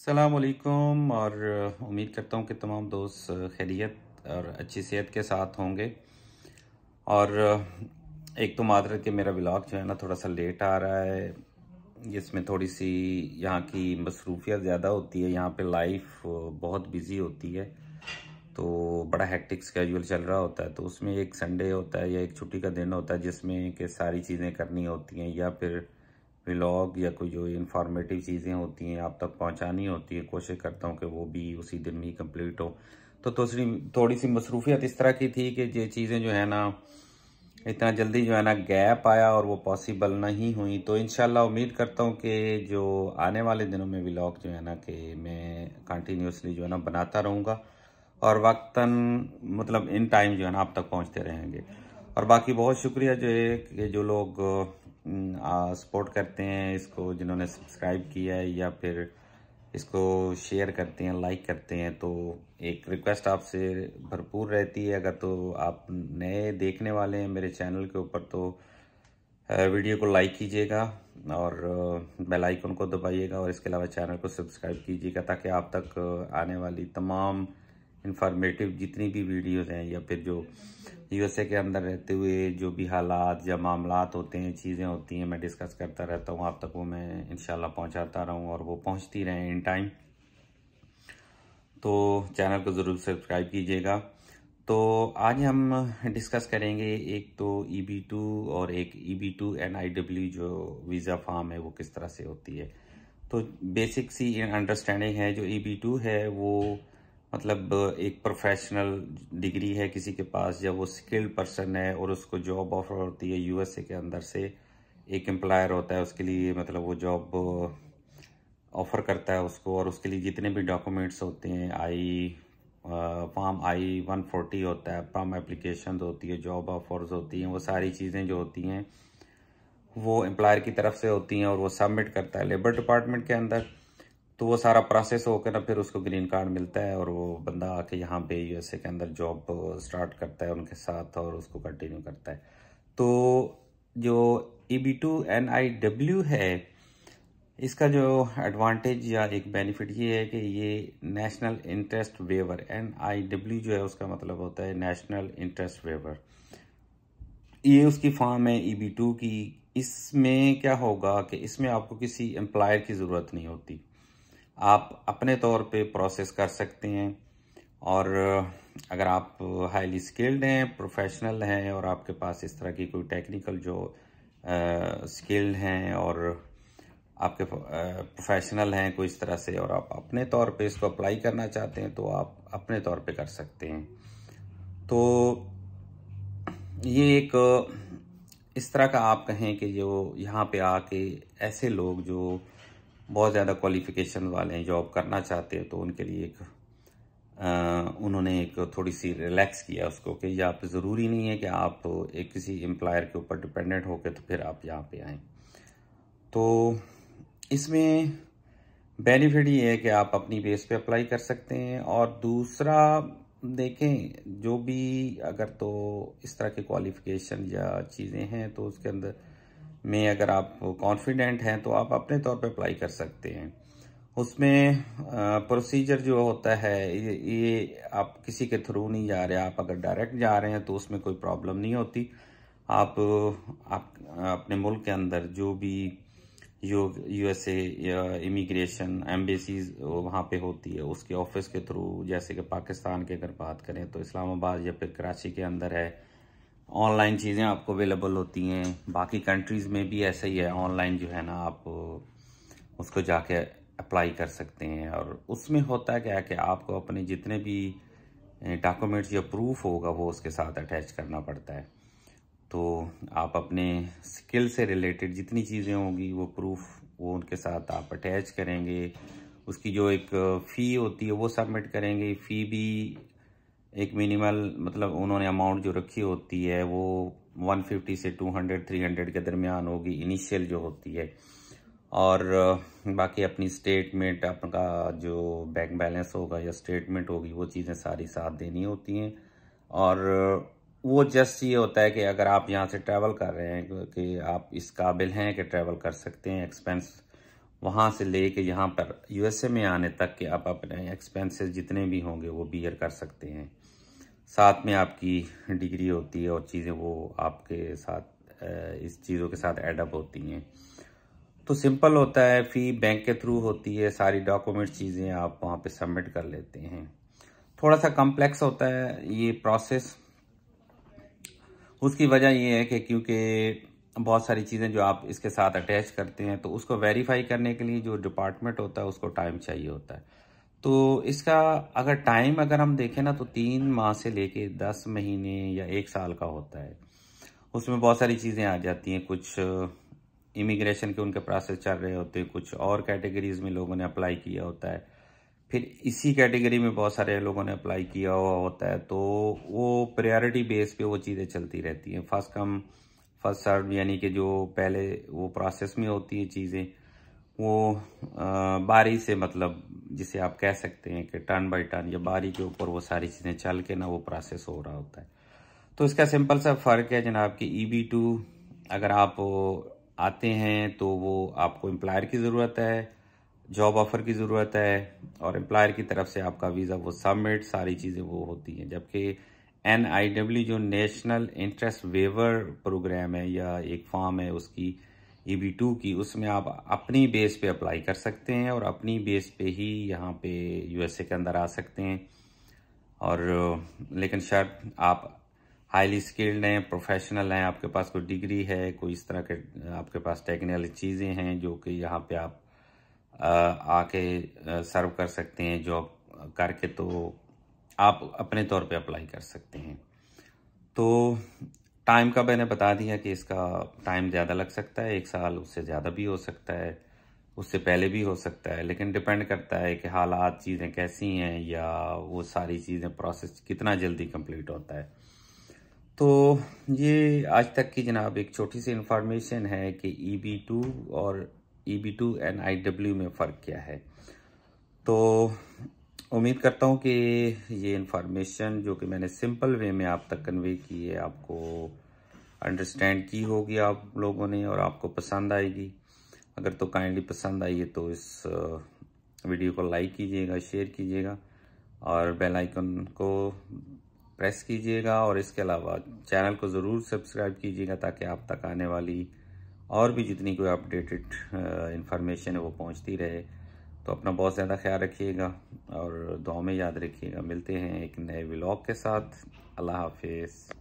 अस्सलामुअलैकुम और उम्मीद करता हूँ कि तमाम दोस्त खैरियत और अच्छी सेहत के साथ होंगे। और एक तो माजरत कि मेरा व्लॉग जो है ना थोड़ा सा लेट आ रहा है। इसमें थोड़ी सी यहाँ की मसरूफियत ज़्यादा होती है, यहाँ पे लाइफ बहुत बिजी होती है, तो बड़ा हेक्टिक स्केड्यूल चल रहा होता है। तो उसमें एक संडे होता है या एक छुट्टी का दिन होता है जिसमें कि सारी चीज़ें करनी होती हैं, या फिर व्लॉग या कोई जो इंफॉर्मेटिव चीज़ें होती हैं आप तक पहुंचानी होती है। कोशिश करता हूं कि वो भी उसी दिन में ही कंप्लीट हो। तो थोड़ी सी मसरूफियत इस तरह की थी कि ये चीज़ें जो है ना इतना जल्दी जो है ना गैप आया और वो पॉसिबल नहीं हुई। तो इंशाल्लाह उम्मीद करता हूं कि जो आने वाले दिनों में व्लॉग जो है ना कि मैं कंटिन्यूसली जो है ना बनाता रहूँगा और वक्तन मतलब इन टाइम जो है ना आप तक पहुंचते रहेंगे। और बाकी बहुत शुक्रिया जो है कि जो लोग सपोर्ट करते हैं इसको, जिन्होंने सब्सक्राइब किया है या फिर इसको शेयर करते हैं, लाइक करते हैं। तो एक रिक्वेस्ट आपसे भरपूर रहती है, अगर तो आप नए देखने वाले हैं मेरे चैनल के ऊपर तो वीडियो को लाइक कीजिएगा और बेल आइकन को दबाइएगा, और इसके अलावा चैनल को सब्सक्राइब कीजिएगा ताकि आप तक आने वाली तमाम इंफॉर्मेटिव जितनी भी वीडियोस हैं या फिर जो यूएसए के अंदर रहते हुए जो भी हालात या मामलात होते हैं, चीज़ें होती हैं, मैं डिस्कस करता रहता हूँ, आप तक वो मैं इंशाल्लाह पहुँचाता रहूँ और वो पहुँचती रहें इन टाइम। तो चैनल को ज़रूर सब्सक्राइब कीजिएगा। तो आज हम डिस्कस करेंगे एक तो EB2 और एक EB2 NIW जो वीज़ा फॉर्म है वो किस तरह से होती है। तो बेसिक सी अंडरस्टैंडिंग है, जो EB2 है वो मतलब एक प्रोफेशनल डिग्री है किसी के पास, जब वो स्किल्ड पर्सन है और उसको जॉब ऑफर होती है यूएसए के अंदर से, एक एम्प्लॉयर होता है उसके लिए, मतलब वो जॉब ऑफर करता है उसको, और उसके लिए जितने भी डॉक्यूमेंट्स होते हैं, फॉर्म I-140 होता है, फॉर्म एप्लीकेशन होती है, जॉब ऑफर्स होती हैं, वो सारी चीज़ें जो होती हैं वो एम्प्लॉयर की तरफ से होती हैं और वो सबमिट करता है लेबर डिपार्टमेंट के अंदर। तो वो सारा प्रोसेस होकर ना फिर उसको ग्रीन कार्ड मिलता है और वो बंदा आके यहाँ पे यूएसए के अंदर जॉब स्टार्ट करता है उनके साथ और उसको कंटिन्यू करता है। तो जो EB2 NIW है, इसका जो एडवांटेज या एक बेनिफिट ये है कि ये नेशनल इंटरेस्ट वेवर, NIW जो है उसका मतलब होता है नेशनल इंटरेस्ट वेवर। ये उसकी फॉर्म है EB2 की। इसमें क्या होगा कि इसमें आपको किसी एम्प्लॉयर की ज़रूरत नहीं होती, आप अपने तौर पे प्रोसेस कर सकते हैं। और अगर आप हाईली स्किल्ड हैं, प्रोफेशनल हैं और आपके पास इस तरह की कोई टेक्निकल जो स्किल्ड हैं और आपके प्रोफेशनल हैं कोई इस तरह से, और आप अपने तौर पे इसको अप्लाई करना चाहते हैं तो आप अपने तौर पे कर सकते हैं। तो ये एक इस तरह का आप कहें कि जो यहाँ पे आके ऐसे लोग जो बहुत ज़्यादा क्वालिफिकेशन वाले हैं, जॉब करना चाहते हैं, तो उनके लिए एक उन्होंने एक थोड़ी सी रिलैक्स किया उसको कि ये आप ज़रूरी नहीं है कि आप एक किसी एम्प्लॉयर के ऊपर डिपेंडेंट होकर तो फिर आप यहाँ पे आएँ। तो इसमें बेनिफिट ये है कि आप अपनी बेस पे अप्लाई कर सकते हैं। और दूसरा देखें, जो भी अगर तो इस तरह के क्वालिफिकेशन या चीज़ें हैं तो उसके अंदर में अगर आप कॉन्फिडेंट हैं तो आप अपने तौर पे अप्लाई कर सकते हैं। उसमें प्रोसीजर जो होता है ये आप किसी के थ्रू नहीं जा रहे, आप अगर डायरेक्ट जा रहे हैं तो उसमें कोई प्रॉब्लम नहीं होती। आप अपने मुल्क के अंदर जो भी यूएसए या इमिग्रेशन एम्बेसीज वहाँ पे होती है उसके ऑफिस के थ्रू, जैसे कि पाकिस्तान की अगर बात करें तो इस्लामाबाद या फिर कराची के अंदर है, ऑनलाइन चीज़ें आपको अवेलेबल होती हैं। बाकी कंट्रीज़ में भी ऐसा ही है, ऑनलाइन जो है ना आप उसको जाके अप्लाई कर सकते हैं। और उसमें होता क्या है कि आपको अपने जितने भी डॉक्यूमेंट्स या प्रूफ होगा वो उसके साथ अटैच करना पड़ता है। तो आप अपने स्किल से रिलेटेड जितनी चीज़ें होंगी वो प्रूफ वो उनके साथ आप अटैच करेंगे। उसकी जो एक फ़ी होती है वो सबमिट करेंगे। फ़ी भी एक मिनिमल मतलब उन्होंने अमाउंट जो रखी होती है वो 150 से 200-300 के दरमियान होगी इनिशियल जो होती है। और बाकी अपनी स्टेटमेंट, आपका जो बैंक बैलेंस होगा या स्टेटमेंट होगी वो चीज़ें सारी साथ देनी होती हैं। और वो जस्ट ये होता है कि अगर आप यहाँ से ट्रैवल कर रहे हैं कि आप इस काबिल हैं कि ट्रैवल कर सकते हैं, एक्सपेंस वहाँ से लेके यहाँ पर यूएसए में आने तक के आप अपने एक्सपेंसेस जितने भी होंगे वो बियर कर सकते हैं। साथ में आपकी डिग्री होती है और चीज़ें वो आपके साथ इस चीज़ों के साथ एडअप होती हैं। तो सिंपल होता है, फ़ी बैंक के थ्रू होती है, सारी डॉक्यूमेंट चीज़ें आप वहाँ पे सबमिट कर लेते हैं। थोड़ा सा कॉम्प्लेक्स होता है ये प्रोसेस। उसकी वजह ये है कि क्योंकि बहुत सारी चीज़ें जो आप इसके साथ अटैच करते हैं तो उसको वेरीफाई करने के लिए जो डिपार्टमेंट होता है उसको टाइम चाहिए होता है। तो इसका अगर हम देखें ना तो 3 माह से लेके 10 महीने या 1 साल का होता है। उसमें बहुत सारी चीज़ें आ जाती हैं, कुछ इमिग्रेशन के उनके प्रोसेस चल रहे होते हैं, कुछ और कैटेगरीज में लोगों ने अप्लाई किया होता है, फिर इसी कैटेगरी में बहुत सारे लोगों ने अप्लाई किया हुआ होता है, तो वो प्रायोरिटी बेस पे वो चीज़ें चलती रहती हैं। फर्स्ट कम फर्स्ट सर्व, यानी कि जो पहले वो प्रोसेस में होती है चीज़ें वो बारी से, मतलब जिसे आप कह सकते हैं कि टर्न बाय टर्न या बारी के ऊपर वो सारी चीज़ें चल के ना वो प्रोसेस हो रहा होता है। तो इसका सिंपल सा फ़र्क है जनाब कि EB2 अगर आप आते हैं तो वो आपको एम्प्लॉयर की ज़रूरत है, जॉब ऑफ़र की ज़रूरत है और एम्प्लॉयर की तरफ से आपका वीज़ा वो सबमिट सारी चीज़ें वो होती हैं। जबकि NIW जो नेशनल इंटरेस्ट वेवर प्रोग्राम है या एक फॉर्म है उसकी EB2 की, उसमें आप अपनी बेस पे अप्लाई कर सकते हैं और अपनी बेस पे ही यहाँ पे यूएसए के अंदर आ सकते हैं। और लेकिन शर्त आप हाईली स्किल्ड हैं, प्रोफेशनल हैं, आपके पास कोई डिग्री है, कोई इस तरह के आपके पास टेक्निकल चीज़ें हैं जो कि यहाँ पे आप आके सर्व कर सकते हैं जॉब करके, तो आप अपने तौर पे अप्लाई कर सकते हैं। तो टाइम का मैंने बता दिया कि इसका टाइम ज़्यादा लग सकता है, 1 साल, उससे ज़्यादा भी हो सकता है, उससे पहले भी हो सकता है, लेकिन डिपेंड करता है कि हालात चीज़ें कैसी हैं या वो सारी चीज़ें प्रोसेस कितना जल्दी कंप्लीट होता है। तो ये आज तक की जनाब एक छोटी सी इन्फॉर्मेशन है कि EB2 और EB2 NIW में फ़र्क क्या है। तो उम्मीद करता हूँ कि ये इन्फॉर्मेशन जो कि मैंने सिंपल वे में आप तक कन्वे की है आपको अंडरस्टैंड की होगी आप लोगों ने और आपको पसंद आएगी। अगर तो काइंडली पसंद आई है तो इस वीडियो को लाइक कीजिएगा, शेयर कीजिएगा और बेल आइकन को प्रेस कीजिएगा और इसके अलावा चैनल को ज़रूर सब्सक्राइब कीजिएगा ताकि आप तक आने वाली और भी जितनी कोई अपडेटेड इन्फॉर्मेशन है वो पहुंचती रहे। तो अपना बहुत ज़्यादा ख्याल रखिएगा और दुआ में याद रखिएगा। मिलते हैं एक नए व्लॉग के साथ। अल्लाह हाफिज़।